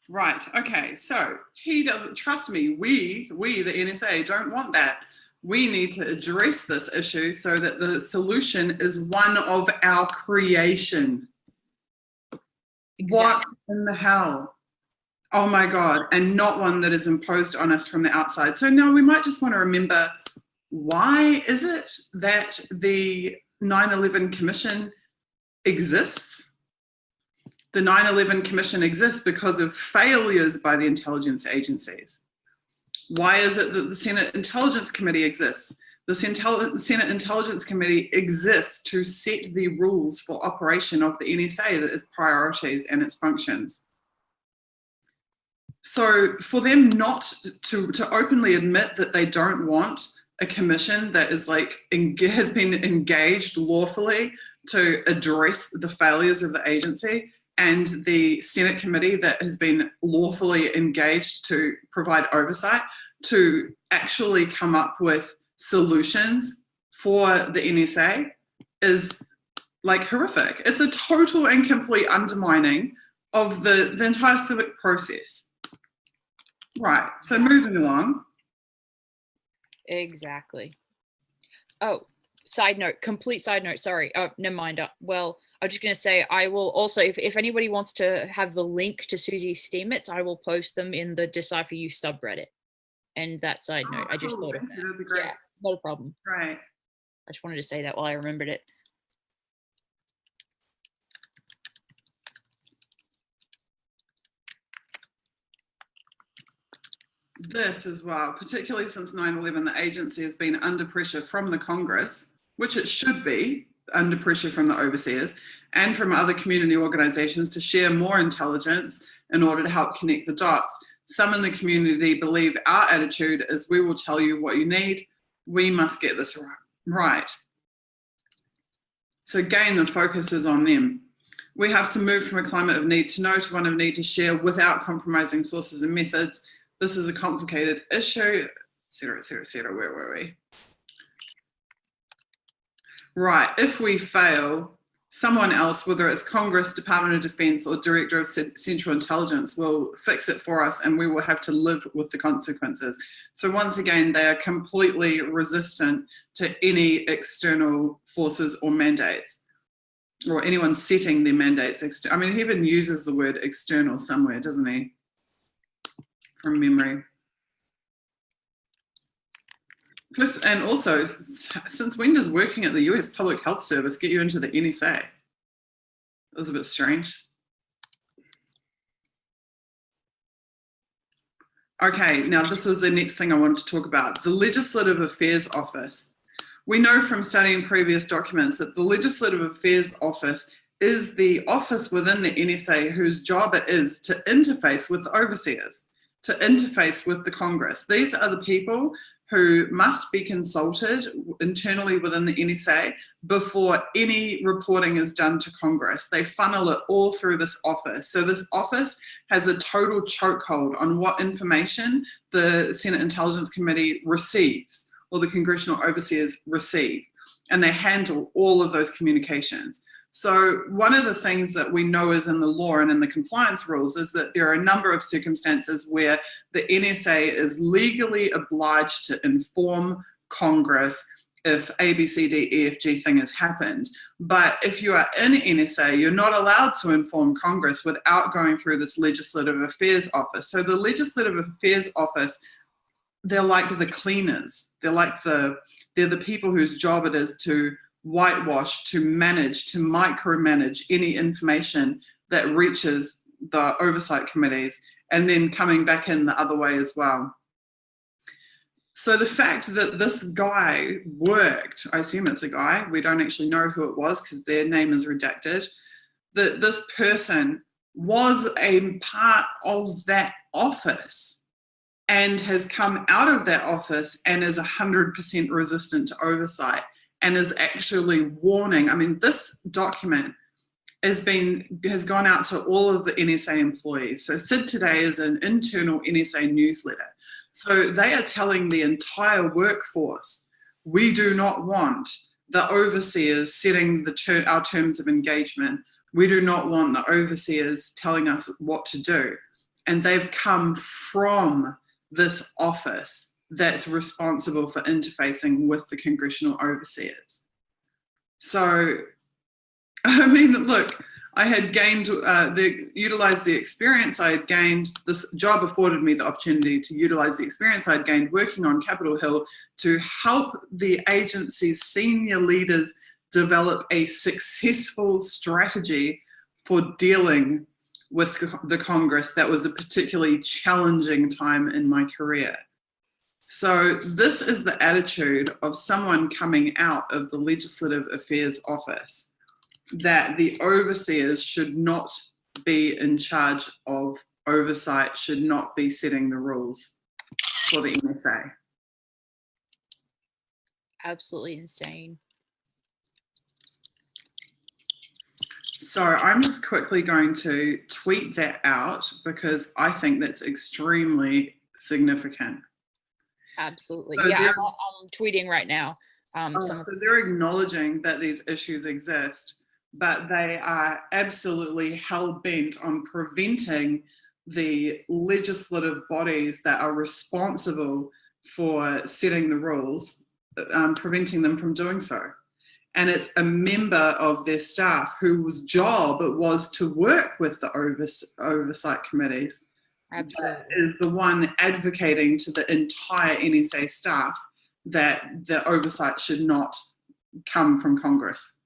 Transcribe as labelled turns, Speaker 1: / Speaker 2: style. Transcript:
Speaker 1: Right. Okay. So he doesn't trust me. We, the NSA, don't want that. We need to address this issue so that the solution is one of our creation. Exactly. What in the hell? Oh my God. And not one that is imposed on us from the outside. So now we might just want to remember, why is it that the 9/11 Commission exists? The 9/11 Commission exists because of failures by the intelligence agencies. Why is it that the Senate Intelligence Committee exists? The Senate Intelligence Committee exists to set the rules for operation of the NSA, that is priorities and its functions. So for them not to openly admit that they don't want a commission that is has been engaged lawfully to address the failures of the agency, and the Senate committee that has been lawfully engaged to provide oversight to actually come up with solutions for the NSA is horrific. It's a total and complete undermining of the entire civic process. Right, so moving along.
Speaker 2: Exactly. Oh, complete side note, sorry. Oh, never mind. Well, I'm just going to say, I will also, if anybody wants to have the link to Susie's Steemits, I will post them in the DecipherYou subreddit. And that side note, I just thought of that.
Speaker 1: That'd be great.
Speaker 2: Yeah, not a problem.
Speaker 1: Right.
Speaker 2: I just wanted to say that while I remembered it.
Speaker 1: This as well, particularly since 9/11, the agency has been under pressure from the Congress, which it should be, under pressure from the overseers and from other community organizations to share more intelligence in order to help connect the dots. Some in the community believe our attitude is, we will tell you what you need. We must get this right. So again, the focus is on them. We have to move from a climate of need to know to one of need to share without compromising sources and methods. This is a complicated issue, et cetera. Where were we? Right, if we fail, someone else, whether it's Congress, Department of Defense, or Director of Central Intelligence, will fix it for us, and we will have to live with the consequences. So once again, they are completely resistant to any external forces or mandates, or anyone setting their mandates. I mean, he even uses the word external somewhere, doesn't he? From memory. First, and also, since when does working at the US Public Health Service get you into the NSA? It was a bit strange. Okay, now this is the next thing I wanted to talk about. The Legislative Affairs Office. We know from studying previous documents that the Legislative Affairs Office is the office within the NSA whose job it is to interface with the overseers, to interface with the Congress. These are the people who must be consulted internally within the NSA before any reporting is done to Congress. They funnel it all through this office. So this office has a total chokehold on what information the Senate Intelligence Committee receives, or the congressional overseers receive, and they handle all of those communications. So one of the things that we know is in the law and in the compliance rules is that there are a number of circumstances where the NSA is legally obliged to inform Congress if A, B, C, D, E, F, G thing has happened. But if you are in NSA, you're not allowed to inform Congress without going through this Legislative Affairs Office. So the Legislative Affairs Office, they're like the cleaners. They're the people whose job it is to whitewash, to manage, to micromanage any information that reaches the oversight committees, and then coming back in the other way as well. So the fact that this guy worked, I assume it's a guy, we don't actually know who it was because their name is redacted, that this person was a part of that office and has come out of that office and is 100% resistant to oversight, and is actually warning. I mean, this document has gone out to all of the NSA employees. So Sid Today is an internal NSA newsletter. So they are telling the entire workforce, we do not want the overseers setting our terms of engagement. We do not want the overseers telling us what to do. and they've come from this office that's responsible for interfacing with the congressional overseers. So, I mean, look, I had gained, utilized the experience I had gained. This job afforded me the opportunity to utilize the experience I had gained working on Capitol Hill to help the agency's senior leaders develop a successful strategy for dealing with the Congress. That was a particularly challenging time in my career. So this is the attitude of someone coming out of the Legislative Affairs Office, that the overseers should not be in charge of oversight, should not be setting the rules for the NSA.
Speaker 2: Absolutely insane.
Speaker 1: So I'm just quickly going to tweet that out because I think that's extremely significant.
Speaker 2: Absolutely.
Speaker 1: So
Speaker 2: Yeah, I'm tweeting right now.
Speaker 1: So they're acknowledging that these issues exist, but they are absolutely hell-bent on preventing the legislative bodies that are responsible for setting the rules, preventing them from doing so. And it's a member of their staff whose job it was to work with the oversight committees.
Speaker 2: Absolutely.
Speaker 1: That is the one advocating to the entire NSA staff that the oversight should not come from Congress.